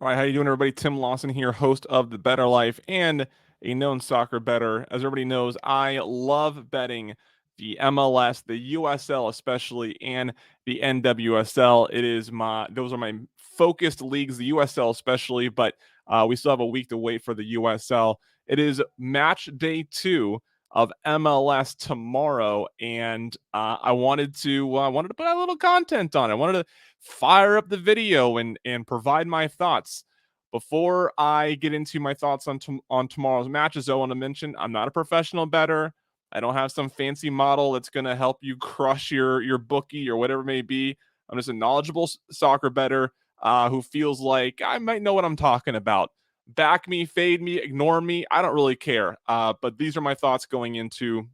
All right, how you doing, everybody? Tim Lawson here, host of The Better Life and a known soccer bettor. As everybody knows, I love betting the MLS, the USL especially, and the NWSL. Those are my focused leagues, the USL especially, but we still have a week to wait for the USL. It is match day 2 of MLS tomorrow, and I wanted to put out a little content on it. I wanted to fire up the video and provide my thoughts. Before I get into my thoughts on tomorrow's matches, I want to mention I'm not a professional bettor. I don't have some fancy model that's going to help you crush your bookie or whatever it may be. I'm just a knowledgeable soccer bettor who feels like I might know what I'm talking about. Back me, fade me, ignore me. I don't really care. But these are my thoughts going into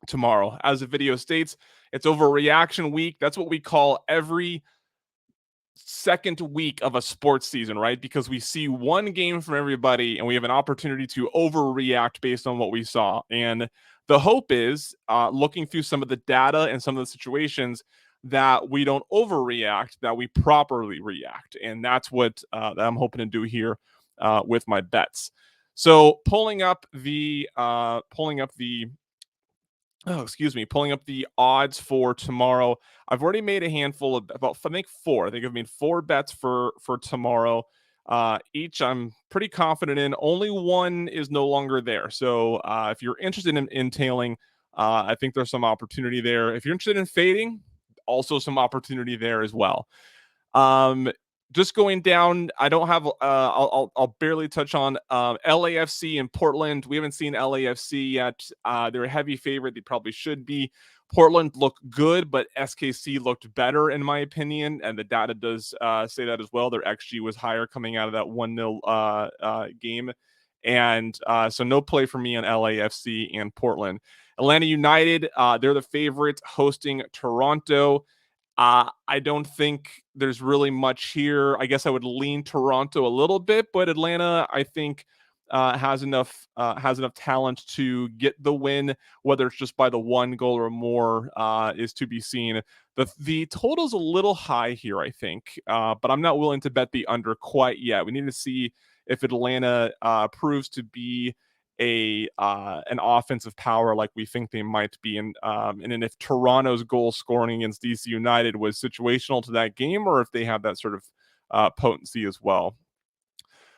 tomorrow. As the video states, it's overreaction week. That's what we call every second week of a sports season, right? Because we see one game from everybody and we have an opportunity to overreact based on what we saw. And the hope is looking through some of the data and some of the situations that we don't overreact, that we properly react. And that's what that I'm hoping to do here with my bets. So pulling up the odds for tomorrow. I've already made a handful of about I think four. I think I've made four bets for tomorrow. Each I'm pretty confident in. Only one is no longer there. So if you're interested in tailing, I think there's some opportunity there. If you're interested in fading, also some opportunity there as well. Um, just going down, I don't have. I'll barely touch on LAFC and Portland. We haven't seen LAFC yet. They're a heavy favorite. They probably should be. Portland looked good, but SKC looked better in my opinion, and the data does say that as well. Their XG was higher coming out of that 1-0 game, and so no play for me on LAFC and Portland. Atlanta United, they're the favorite hosting Toronto. I don't think there's really much here. I guess I would lean Toronto a little bit, but Atlanta, I think, has enough talent to get the win. Whether it's just by the one goal or more is to be seen. The total's a little high here, I think, but I'm not willing to bet the under quite yet. We need to see if Atlanta proves to be an offensive power like we think they might be, and then if Toronto's goal scoring against DC United was situational to that game, or if they have that sort of potency as well.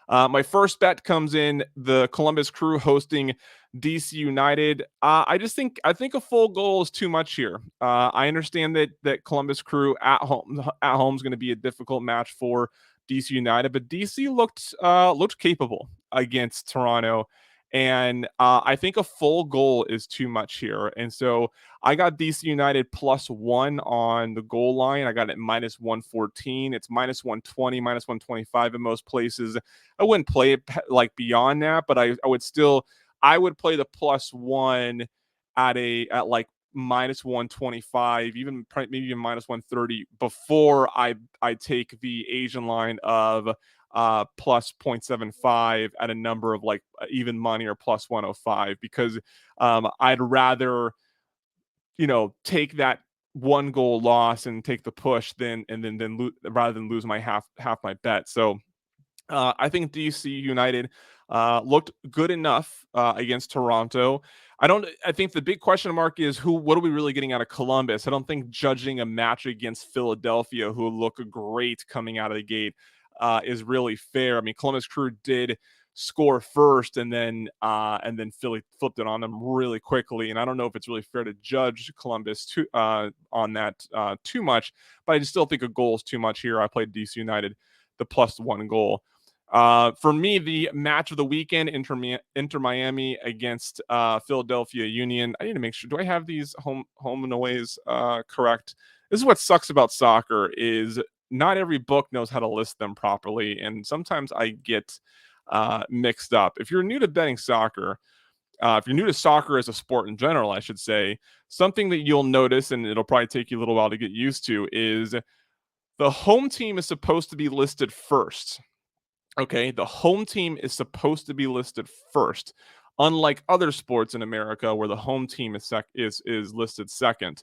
My first bet comes in the Columbus Crew hosting DC United. I think a full goal is too much here. I understand that Columbus Crew at home is going to be a difficult match for DC United, but DC looked capable against Toronto. And I think a full goal is too much here. And so I got DC United +1 on the goal line. I got it -114. It's -120, -125 in most places. I wouldn't play it like beyond that, but I would play the +1 at like -125, even maybe even -130 before I take the Asian line of plus 0.75 at a number of like even money or +105, because I'd rather take that one goal loss and take the push rather than lose my half my bet. So I think DC United looked good enough against Toronto. I think the big question mark is what are we really getting out of Columbus? I don't think judging a match against Philadelphia, who look great coming out of the gate, is really fair. I mean, Columbus Crew did score first, and then Philly flipped it on them really quickly. And I don't know if it's really fair to judge Columbus on that too much, but I just still think a goal is too much here. I played DC United the +1 goal. For me, the match of the weekend, Inter Miami against Philadelphia Union. I need to make sure. Do I have these home and aways correct? This is what sucks about soccer is not every book knows how to list them properly, and sometimes I get mixed up. If you're new to betting soccer, if you're new to soccer as a sport in general, I should say, something that you'll notice, and it'll probably take you a little while to get used to, is the home team is supposed to be listed first. Okay, the home team is supposed to be listed first, unlike other sports in America where the home team is listed second.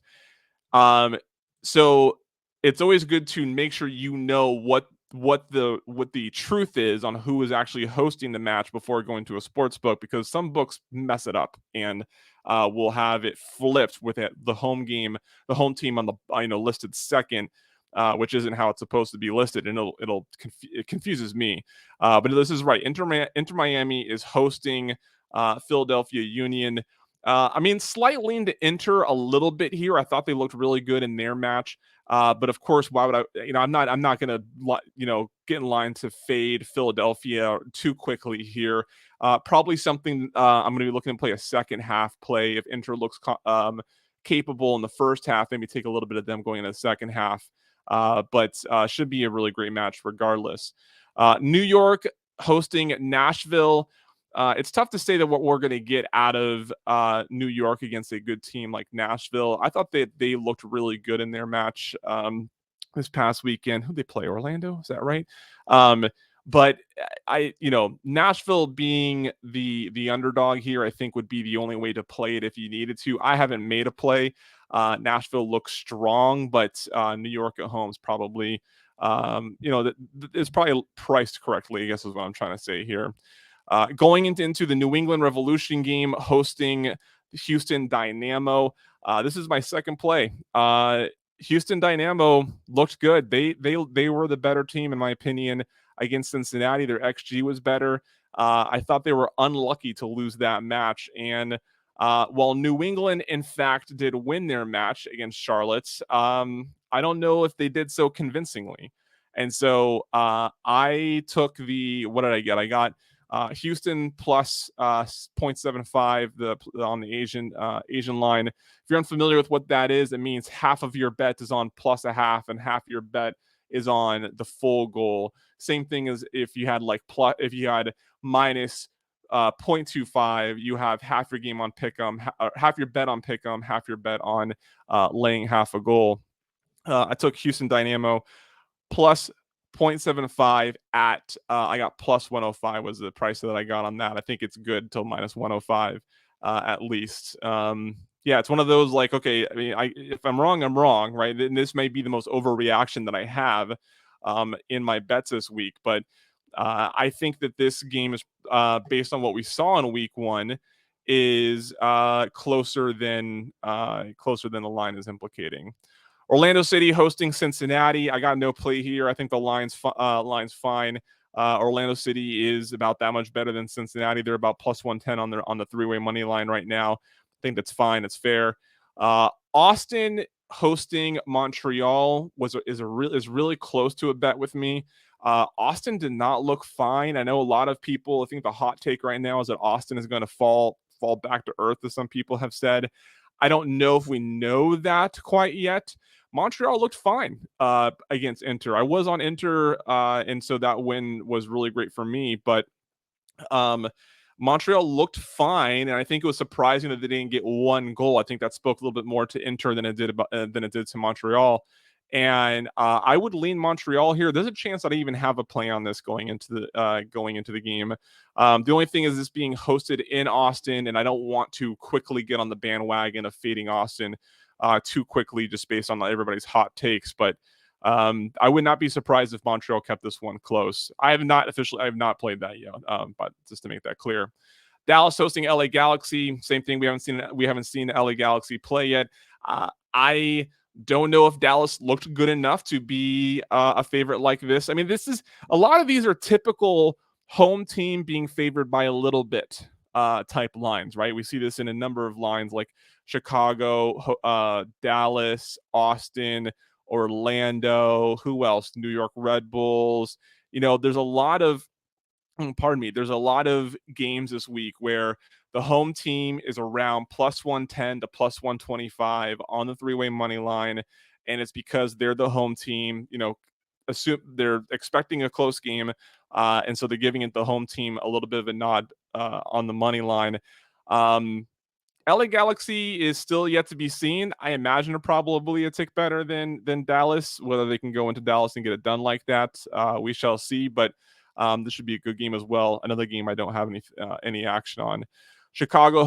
Um, so it's always good to make sure you know what what the truth is on who is actually hosting the match before going to a sports book, because some books mess it up and will have it flipped with the home game, the home team on the listed second, which isn't how it's supposed to be listed, and it confuses me. But this is right. Inter Miami is hosting Philadelphia Union. I mean, slight lean to Inter a little bit here. I thought they looked really good in their match. But of course, why would I? I'm not going to, get in line to fade Philadelphia too quickly here. Probably something I'm going to be looking to play a second half play if Inter looks capable in the first half. Maybe take a little bit of them going in the second half. But should be a really great match regardless. New York hosting Nashville. It's tough to say that what we're going to get out of New York against a good team like Nashville. I thought they looked really good in their match this past weekend. Who they play? Orlando? Is that right? But Nashville being the underdog here, I think would be the only way to play it if you needed to. I haven't made a play. Nashville looks strong, but New York at home is probably, it's probably priced correctly, I guess is what I'm trying to say here. Going into the New England Revolution game, hosting Houston Dynamo. This is my second play. Houston Dynamo looked good. They were the better team in my opinion against Cincinnati. Their XG was better. I thought they were unlucky to lose that match. And while New England, in fact, did win their match against Charlotte, I don't know if they did so convincingly. And so I took what did I get? I got Houston plus 0.75 on the Asian line. If you're unfamiliar with what that is, it means half of your bet is on plus a half, and half your bet is on the full goal. Same thing as if you had minus 0.25, you have half your game on pick'em, half your bet on pick'em, half your bet on laying half a goal. I took Houston Dynamo plus 0.75 at I got plus 105 was the price that I got on that. I think it's good till minus 105 at least. Yeah, it's one of those like, okay, I mean, if I'm wrong, I'm wrong, right? Then this may be the most overreaction that I have in my bets this week, but I think that this game is based on what we saw in week one is closer than the line is implicating. Orlando City hosting Cincinnati. I got no play here. I think the line's fine. Orlando City is about that much better than Cincinnati. They're about plus 110 on the three-way money line right now. I think that's fine. It's fair. Austin hosting Montreal is really close to a bet with me. Austin did not look fine. I know a lot of people. I think the hot take right now is that Austin is going to fall back to earth, as some people have said. I don't know if we know that quite yet. Montreal looked fine against Inter. I was on Inter, and so that win was really great for me. But Montreal looked fine, and I think it was surprising that they didn't get one goal. I think that spoke a little bit more to Inter than it did to Montreal. And I would lean Montreal here. There's a chance that I even have a play on this going into the game. The only thing is this being hosted in Austin, and I don't want to quickly get on the bandwagon of fading Austin too quickly just based on everybody's hot takes. But I would not be surprised if Montreal kept this one close. I have not played that yet, but just to make that clear. Dallas hosting LA Galaxy, same thing. We haven't seen LA Galaxy play yet. I don't know if Dallas looked good enough to be a favorite like this. I mean, a lot of these are typical home team being favored by a little bit type lines, right? We see this in a number of lines like Chicago, Dallas, Austin, Orlando, who else? New York Red Bulls. There's a lot of games this week where the home team is around plus 110 to plus 125 on the three-way money line, and it's because they're the home team. Assume they're expecting a close game, and so they're giving it the home team a little bit of a nod on the money line. LA Galaxy is still yet to be seen. I imagine are probably a tick better than Dallas. Whether they can go into Dallas and get it done like that, we shall see. But this should be a good game as well. Another game I don't have any action on. Chicago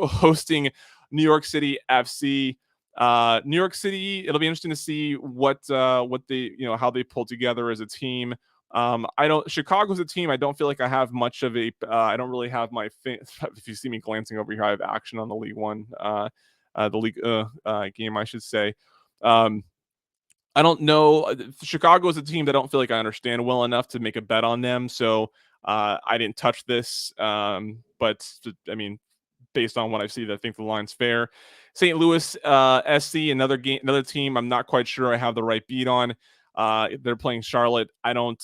hosting New York City FC. New York City, it'll be interesting to see what they, how they pull together as a team. I don't Chicago's a team I don't feel like I have much of a I don't really have my if you see me glancing over here, I have action on the League One the league game, I should say. Um, I don't know. Chicago is a team that I don't feel like I understand well enough to make a bet on them, so I didn't touch this. But I mean, based on what I've seen, I think the line's fair. St. Louis SC, another team. I'm not quite sure I have the right beat on. They're playing Charlotte. I don't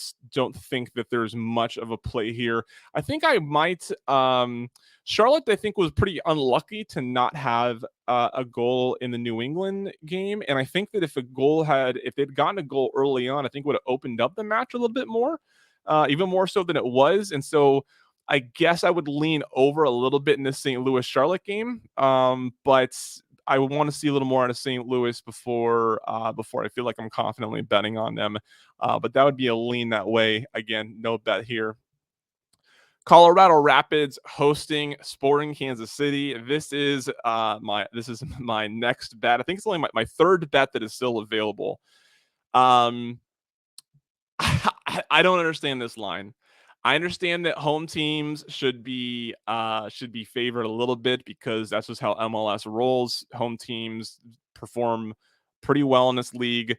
think that there's much of a play here. I think I might. Charlotte, I think, was pretty unlucky to not have a goal in the New England game, and I think that if they'd gotten a goal early on, I think would have opened up the match a little bit more, even more so than it was, and so I guess I would lean over a little bit in this St. Louis Charlotte game, but I would want to see a little more out of St. Louis before I feel like I'm confidently betting on them. But that would be a lean that way. Again, no bet here. Colorado Rapids hosting Sporting Kansas City. This is my next bet. I think it's only my third bet that is still available. I don't understand this line. I understand that home teams should be favored a little bit because that's just how MLS rolls. Home teams perform pretty well in this league.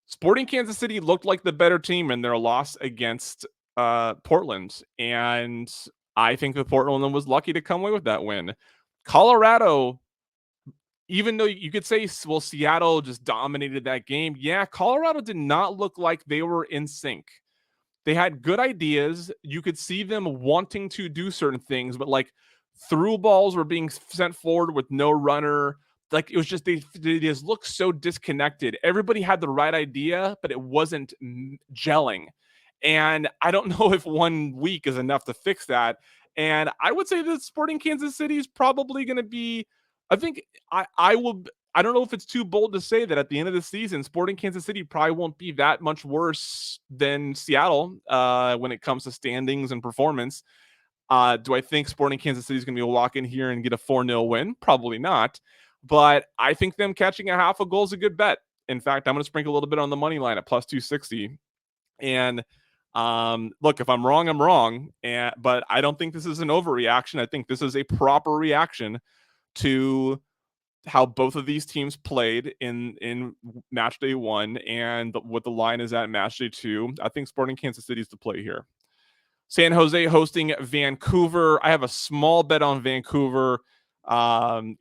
Sporting Kansas City looked like the better team in their loss against Portland, and I think that Portland was lucky to come away with that win. Colorado, even though you could say, well, Seattle just dominated that game. Yeah, Colorado did not look like they were in sync. They had good ideas. You could see them wanting to do certain things, but like through balls were being sent forward with no runner. Like it was just they just looked so disconnected. Everybody had the right idea, but it wasn't gelling. And I don't know if 1 week is enough to fix that. And I would say that Sporting Kansas City is probably going to be. I think I will. I don't know if it's too bold to say that at the end of the season, Sporting Kansas City probably won't be that much worse than Seattle when it comes to standings and performance. Do I think Sporting Kansas City is going to be a walk in here and get a 4-0 win? Probably not. But I think them catching a half a goal is a good bet. In fact, I'm going to sprinkle a little bit on the money line at plus 260. And look, if I'm wrong, I'm wrong. But I don't think this is an overreaction. I think this is a proper reaction to how both of these teams played in match day 1 and what the line is at match day 2. I think Sporting Kansas City is the play here. San Jose hosting Vancouver. I have a small bet on Vancouver. I'm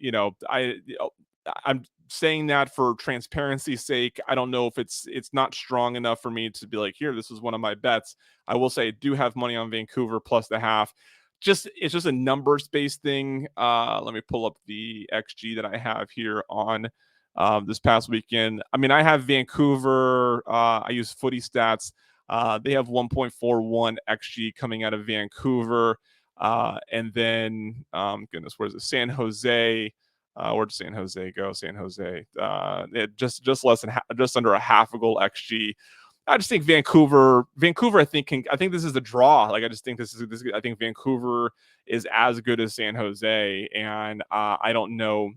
saying that for transparency's sake. I don't know if it's not strong enough for me to be like, here, this is one of my bets. I will say I do have money on Vancouver plus the half. It's just a numbers based thing. Let me pull up the XG that I have here on this past weekend. I mean, I have Vancouver. I use Footy Stats. They have 1.41 XG coming out of Vancouver. And then, goodness, where's it? San Jose. Where did San Jose go? San Jose. Just less than just under a half a goal XG. I just think Vancouver. I think this is a draw. Like I just think this. I think Vancouver is as good as San Jose, and I don't know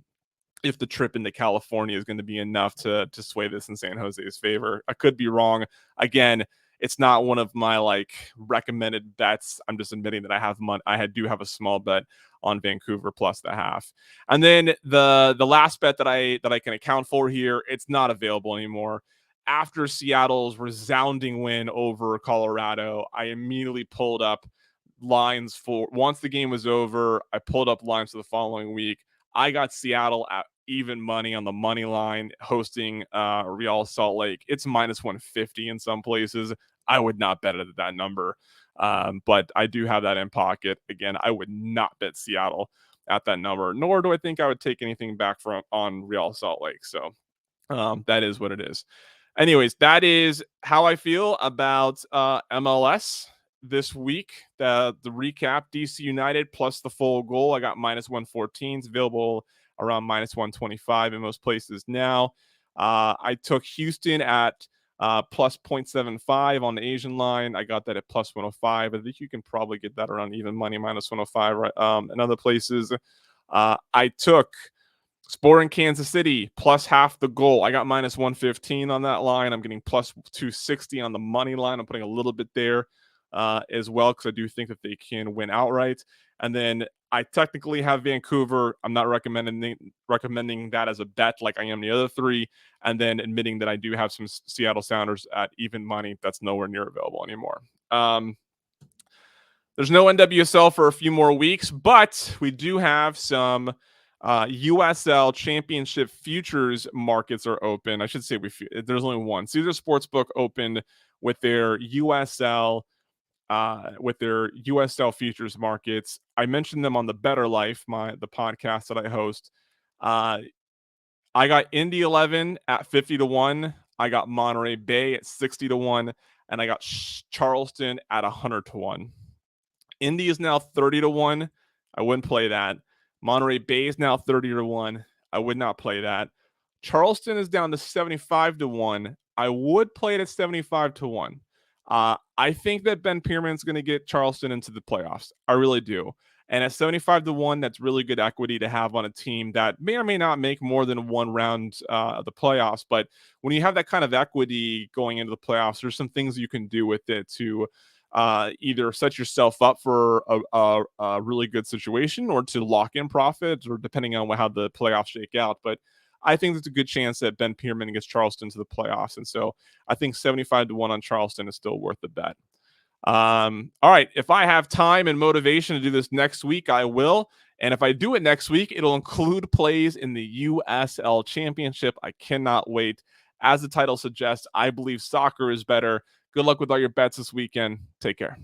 if the trip into California is going to be enough to sway this in San Jose's favor. I could be wrong. Again, it's not one of my like recommended bets. I'm just admitting that I have money. Do have a small bet on Vancouver plus the half. And then the last bet that I can account for here, it's not available anymore. After Seattle's resounding win over Colorado, I immediately pulled up lines for once the game was over. I pulled up lines for the following week. I got Seattle at even money on the money line hosting Real Salt Lake. It's minus 150 in some places. I would not bet it at that number. But I do have that in pocket. Again, I would not bet Seattle at that number, nor do I think I would take anything back on Real Salt Lake. So that is what it is. Anyways, that is how I feel about MLS this week. The recap: DC United plus the full goal. I got minus 114. It's available around minus 125 in most places now. I took Houston at plus 0.75 on the Asian line. I got that at plus 105. I think you can probably get that around even money minus 105 right, in other places. I took Sporting Kansas City plus half the goal. I got minus 115 on that line. I'm getting plus 260 on the money line. I'm putting a little bit there as well because I do think that they can win outright. And then I technically have Vancouver. I'm not recommending that as a bet like I am the other three, and then admitting that I do have some Seattle Sounders at even money. That's nowhere near available anymore. There's no NWSL for a few more weeks, but we do have some USL Championship futures markets are open. I should say there's only one. Caesar Sportsbook opened with their USL futures markets. I mentioned them on the Bettor Life, the podcast that I host. I got Indy 11 at 50-1. I got Monterey Bay at 60-1, and I got Charleston at 100-1. Indy is now 30-1. I wouldn't play that. Monterey Bay is now 30-1. I would not play that. Charleston is down to 75-1. I would play it at 75-1. I think that Ben Pierman's going to get Charleston into the playoffs. I really do. And at 75-1, that's really good equity to have on a team that may or may not make more than one round of the playoffs. But when you have that kind of equity going into the playoffs, there's some things you can do with it to either set yourself up for a really good situation or to lock in profits, or depending on how the playoffs shake out. But I think there's a good chance that Ben Pierman gets Charleston to the playoffs. And so I think 75-1 on Charleston is still worth the bet. All right. If I have time and motivation to do this next week, I will. And if I do it next week, it'll include plays in the USL Championship. I cannot wait. As the title suggests, I believe soccer is better. Good luck with all your bets this weekend. Take care.